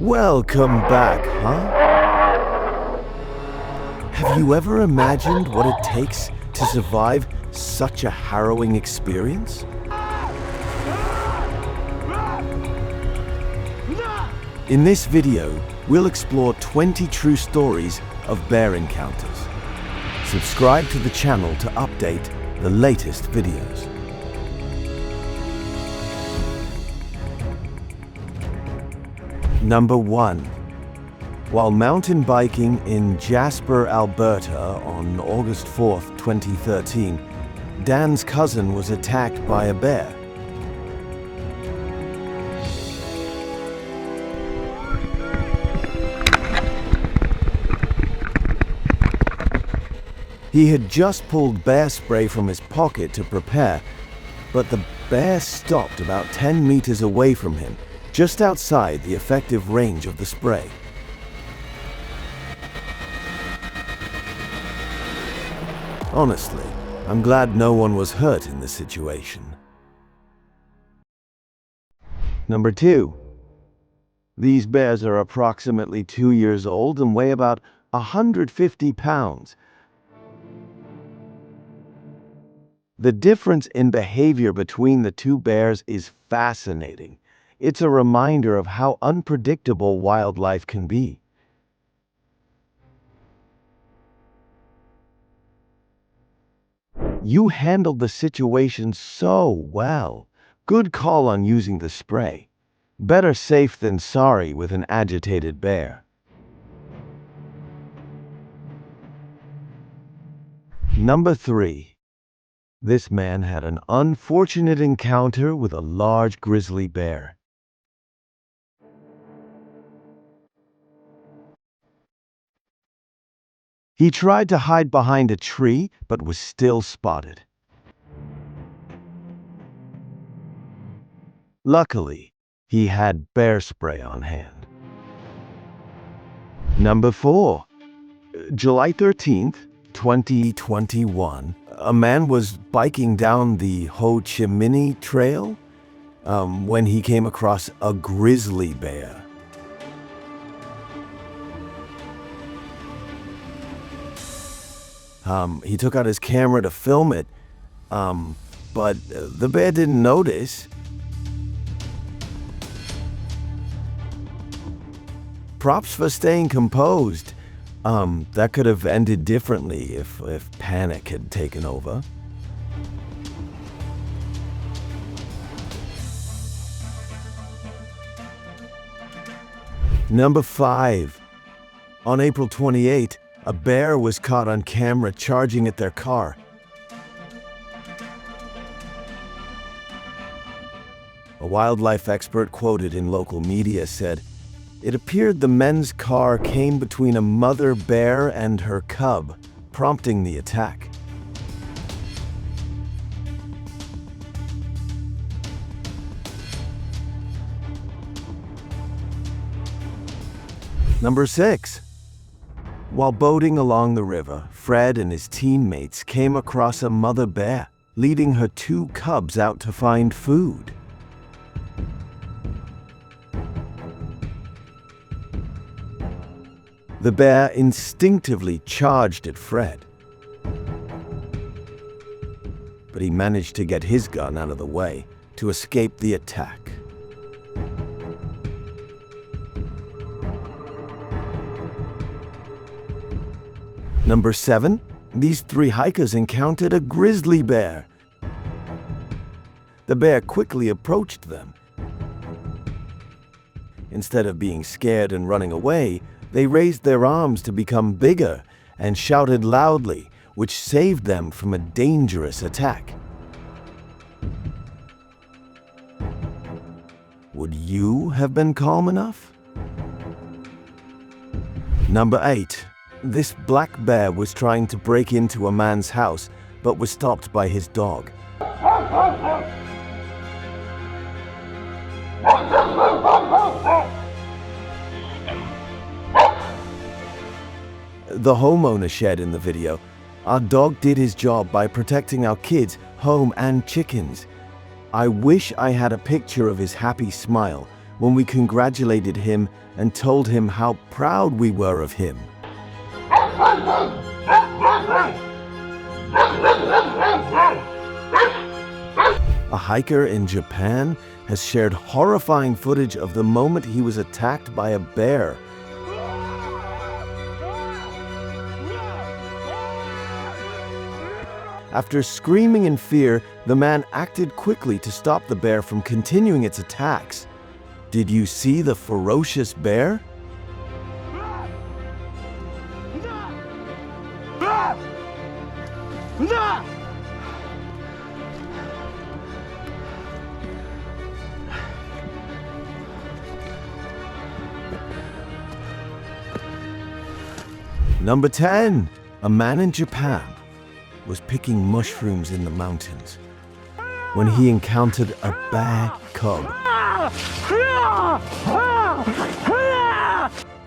Welcome back, huh? Have you ever imagined what it takes to survive such a harrowing experience? In this video, we'll explore 20 true stories of bear encounters. Subscribe to the channel to update the latest videos. Number 1. While mountain biking in Jasper, Alberta on August 4th, 2013, Dan's cousin was attacked by a bear. He had just pulled bear spray from his pocket to prepare, but the bear stopped about 10 meters away from him, just outside the effective range of the spray. Honestly, I'm glad no one was hurt in this situation. Number 2. These bears are approximately 2 years old and weigh about 150 pounds. The difference in behavior between the two bears is fascinating. It's a reminder of how unpredictable wildlife can be. You handled the situation so well. Good call on using the spray. Better safe than sorry with an agitated bear. Number 3. This man had an unfortunate encounter with a large grizzly bear. He tried to hide behind a tree, but was still spotted. Luckily, he had bear spray on hand. Number 4. July 13th, 2021, a man was biking down the Ho Chi Minh Trail when he came across a grizzly bear. He took out his camera to film it, but the bear didn't notice. Props for staying composed. That could have ended differently if panic had taken over. Number 5. On April 28, a bear was caught on camera charging at their car. A wildlife expert quoted in local media said, "It appeared the men's car came between a mother bear and her cub, prompting the attack." Number 6. While boating along the river, Fred and his teammates came across a mother bear, leading her 2 cubs out to find food. The bear instinctively charged at Fred, but he managed to get his gun out of the way to escape the attack. Number 7. These 3 hikers encountered a grizzly bear. The bear quickly approached them. Instead of being scared and running away, they raised their arms to become bigger and shouted loudly, which saved them from a dangerous attack. Would you have been calm enough? Number 8. This black bear was trying to break into a man's house, but was stopped by his dog. The homeowner shared in the video, "Our dog did his job by protecting our kids, home, and chickens. I wish I had a picture of his happy smile when we congratulated him and told him how proud we were of him. A hiker in Japan has shared horrifying footage of the moment he was attacked by a bear. After screaming in fear, the man acted quickly to stop the bear from continuing its attacks. Did you see the ferocious bear? Number 10. A man in Japan was picking mushrooms in the mountains when he encountered a bear cub.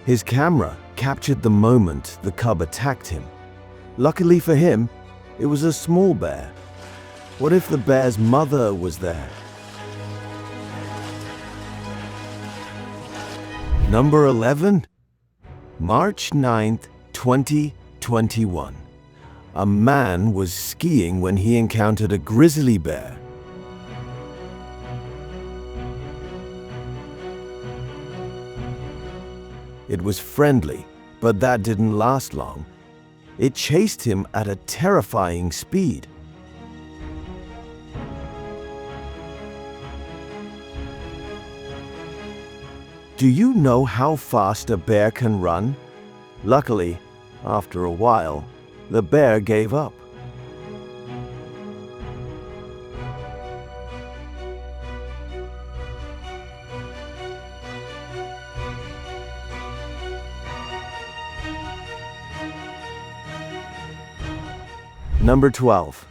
His camera captured the moment the cub attacked him. Luckily for him, it was a small bear. What if the bear's mother was there? Number 11. March 9th, 2021. A man was skiing when he encountered a grizzly bear. It was friendly, but that didn't last long. It chased him at a terrifying speed. Do you know how fast a bear can run? Luckily, after a while, the bear gave up. Number 12.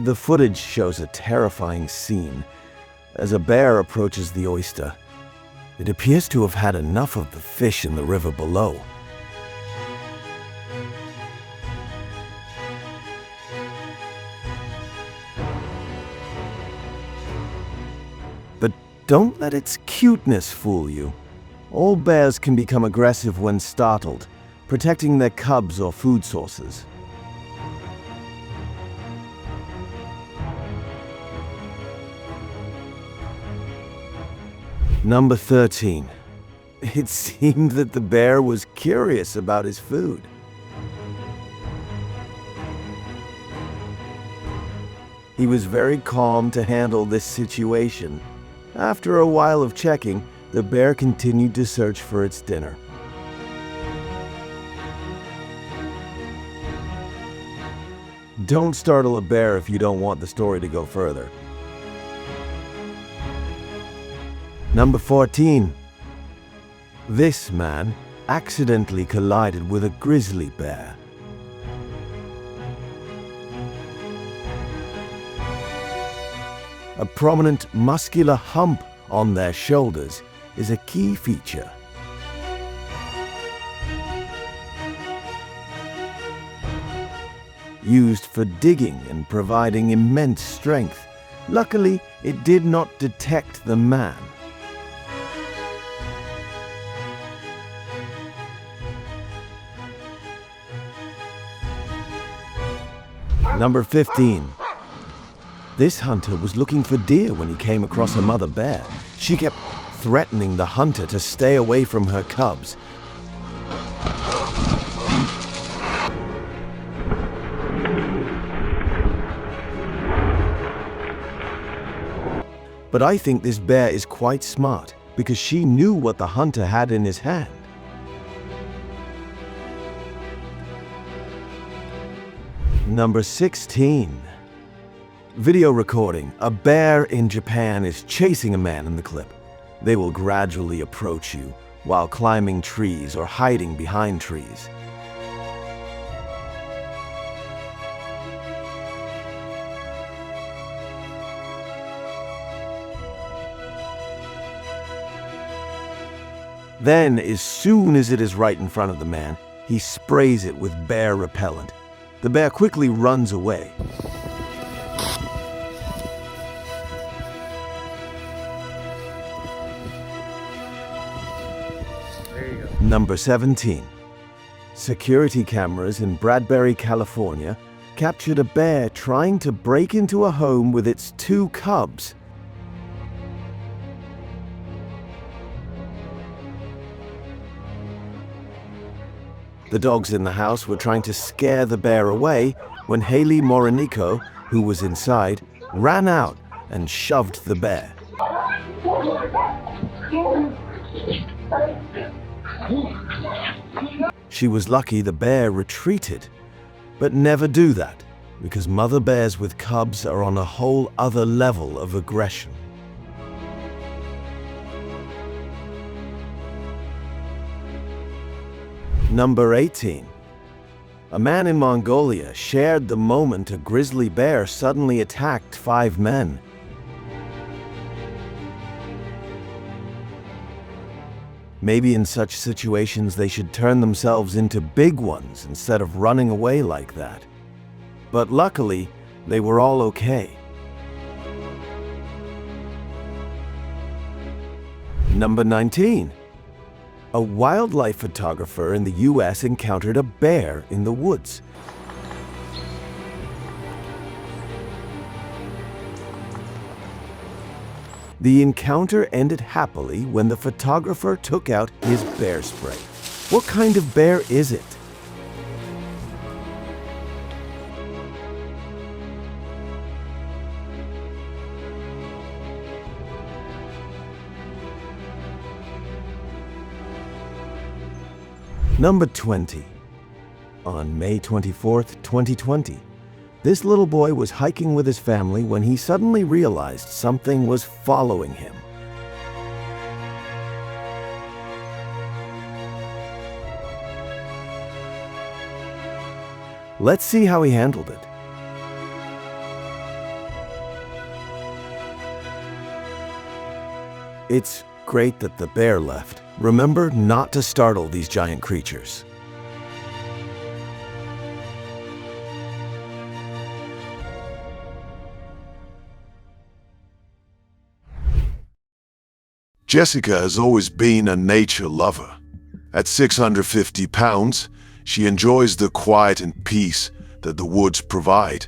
The footage shows a terrifying scene as a bear approaches the oyster. It appears to have had enough of the fish in the river below. But don't let its cuteness fool you. All bears can become aggressive when startled, protecting their cubs or food sources. Number 13. It seemed that the bear was curious about his food. He was very calm to handle this situation. After a while of checking, the bear continued to search for its dinner. Don't startle a bear if you don't want the story to go further. Number 14. This man accidentally collided with a grizzly bear. A prominent muscular hump on their shoulders is a key feature. Used for digging and providing immense strength. Luckily, it did not detect the man. Number 15. This hunter was looking for deer when he came across a mother bear. She kept threatening the hunter to stay away from her cubs. But I think this bear is quite smart because she knew what the hunter had in his hand. Number 16. Video recording. A bear in Japan is chasing a man in the clip. They will gradually approach you while climbing trees or hiding behind trees. Then, as soon as it is right in front of the man, he sprays it with bear repellent. The bear quickly runs away. Number 17. Security cameras in Bradbury, California, captured a bear trying to break into a home with its 2 cubs. The dogs in the house were trying to scare the bear away when Haley Morinico, who was inside, ran out and shoved the bear. She was lucky the bear retreated, but never do that, because mother bears with cubs are on a whole other level of aggression. Number 18. A man in Mongolia shared the moment a grizzly bear suddenly attacked 5 men. Maybe in such situations they should turn themselves into big ones instead of running away like that. But luckily, they were all okay. Number 19. A wildlife photographer in the US encountered a bear in the woods. The encounter ended happily when the photographer took out his bear spray. What kind of bear is it? Number 20. On May 24th, 2020, this little boy was hiking with his family when he suddenly realized something was following him. Let's see how he handled it. It's great that the bear left. Remember not to startle these giant creatures. Jessica has always been a nature lover. At 650 pounds, she enjoys the quiet and peace that the woods provide,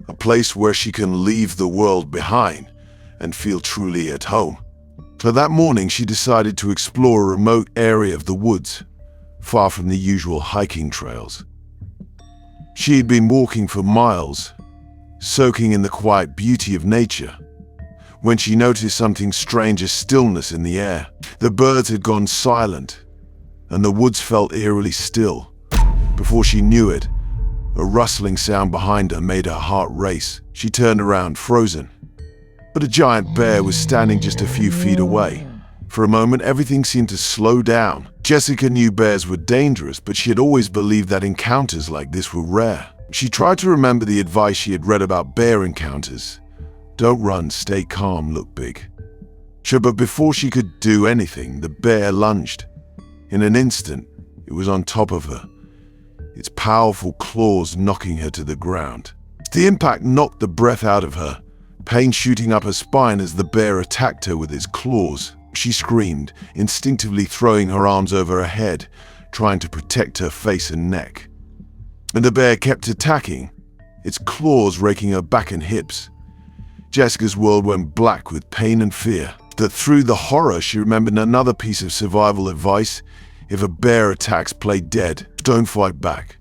a place where she can leave the world behind and feel truly at home. So that morning, she decided to explore a remote area of the woods, far from the usual hiking trails. She had been walking for miles, soaking in the quiet beauty of nature, when she noticed something strange, a stillness in the air. The birds had gone silent, and the woods felt eerily still. Before she knew it, a rustling sound behind her made her heart race. She turned around, frozen. But a giant bear was standing just a few feet away. For a moment, everything seemed to slow down. Jessica knew bears were dangerous, but she had always believed that encounters like this were rare. She tried to remember the advice she had read about bear encounters. Don't run, stay calm, look big. But before she could do anything, the bear lunged. In an instant, it was on top of her, its powerful claws knocking her to the ground. The impact knocked the breath out of her, pain shooting up her spine as the bear attacked her with his claws. She screamed, instinctively throwing her arms over her head, trying to protect her face and neck. And the bear kept attacking, its claws raking her back and hips. Jessica's world went black with pain and fear. But through the horror, she remembered another piece of survival advice. If a bear attacks, play dead. Don't fight back.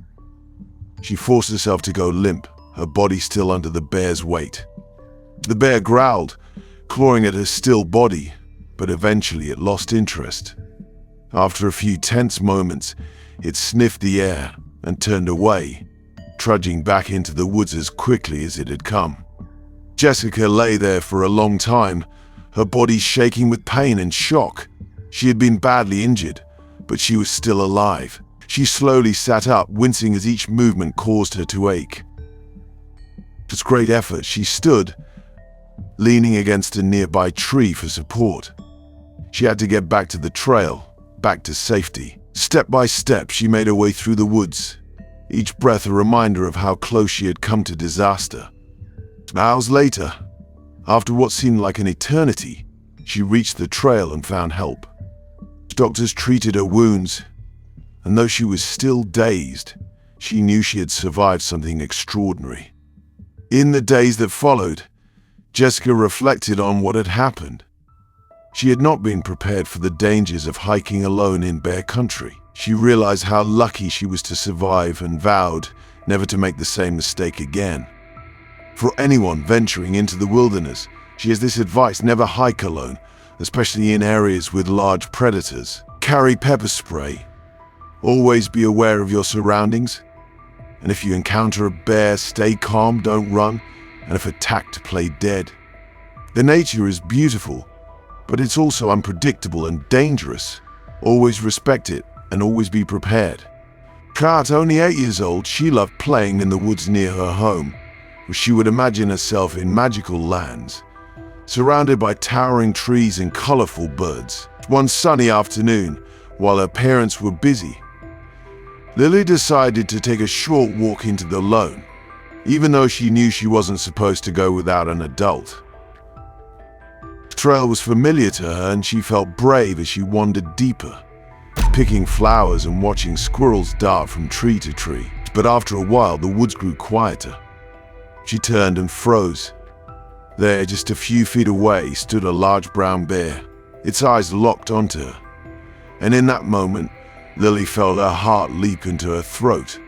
She forced herself to go limp, her body still under the bear's weight. The bear growled, clawing at her still body, but eventually it lost interest. After a few tense moments, it sniffed the air and turned away, trudging back into the woods as quickly as it had come. Jessica lay there for a long time, her body shaking with pain and shock. She had been badly injured, but she was still alive. She slowly sat up, wincing as each movement caused her to ache. With great effort, she stood, leaning against a nearby tree for support. She had to get back to the trail, back to safety. Step by step, she made her way through the woods, each breath a reminder of how close she had come to disaster. Hours later, after what seemed like an eternity, she reached the trail and found help. Doctors treated her wounds, and though she was still dazed, she knew she had survived something extraordinary. In the days that followed, Jessica reflected on what had happened. She had not been prepared for the dangers of hiking alone in bear country. She realized how lucky she was to survive and vowed never to make the same mistake again. For anyone venturing into the wilderness, she has this advice: never hike alone, especially in areas with large predators. Carry pepper spray. Always be aware of your surroundings. And if you encounter a bear, stay calm, don't run, and if attacked, play dead. The nature is beautiful, but it's also unpredictable and dangerous. Always respect it and always be prepared. At only 8 years old, she loved playing in the woods near her home, where she would imagine herself in magical lands, surrounded by towering trees and colorful birds. One sunny afternoon, while her parents were busy, Lily decided to take a short walk into the lone, even though she knew she wasn't supposed to go without an adult. The trail was familiar to her and she felt brave as she wandered deeper, picking flowers and watching squirrels dart from tree to tree. But after a while, the woods grew quieter. She turned and froze. There, just a few feet away, stood a large brown bear, its eyes locked onto her. And in that moment, Lily felt her heart leap into her throat.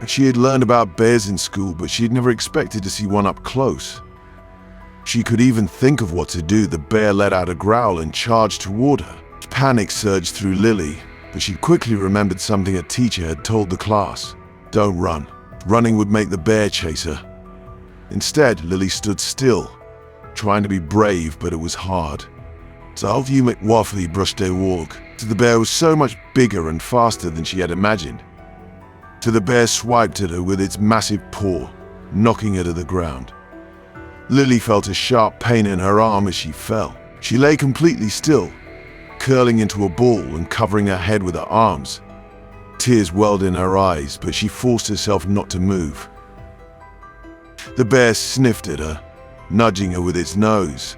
She had learned about bears in school, but she had never expected to see one up close. She could even think of what to do. The bear let out a growl and charged toward her. Panic surged through Lily, but she quickly remembered something a teacher had told the class. Don't run. Running would make the bear chase her. Instead, Lily stood still, trying to be brave, but it was hard. So you McWaffley brushed a walk. The bear was so much bigger and faster than she had imagined. The bear swiped at her with its massive paw, knocking her to the ground. Lily felt a sharp pain in her arm as she fell. She lay completely still, curling into a ball and covering her head with her arms. Tears welled in her eyes, but she forced herself not to move. The bear sniffed at her, nudging her with its nose.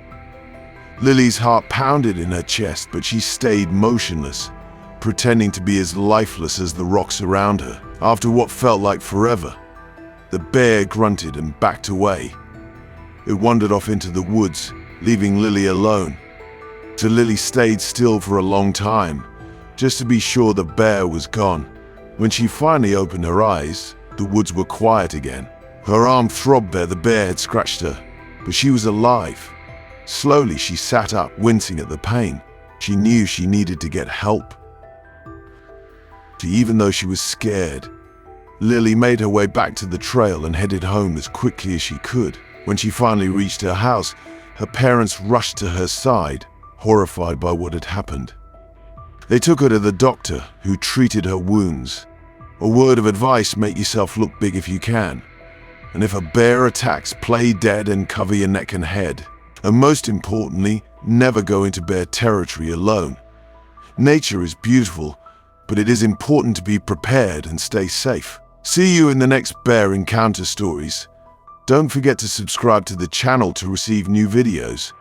Lily's heart pounded in her chest, but she stayed motionless, pretending to be as lifeless as the rocks around her. After what felt like forever, the bear grunted and backed away. It wandered off into the woods, leaving Lily alone. So Lily stayed still for a long time, just to be sure the bear was gone. When she finally opened her eyes, the woods were quiet again. Her arm throbbed where the bear had scratched her, but she was alive. Slowly, she sat up, wincing at the pain. She knew she needed to get help. Even though she was scared, Lily made her way back to the trail and headed home as quickly as she could. When she finally reached her house, her parents rushed to her side, horrified by what had happened. They took her to the doctor, who treated her wounds. A word of advice: make yourself look big if you can. And if a bear attacks, play dead and cover your neck and head. And most importantly, never go into bear territory alone. Nature is beautiful, but it is important to be prepared and stay safe. See you in the next bear encounter stories. Don't forget to subscribe to the channel to receive new videos.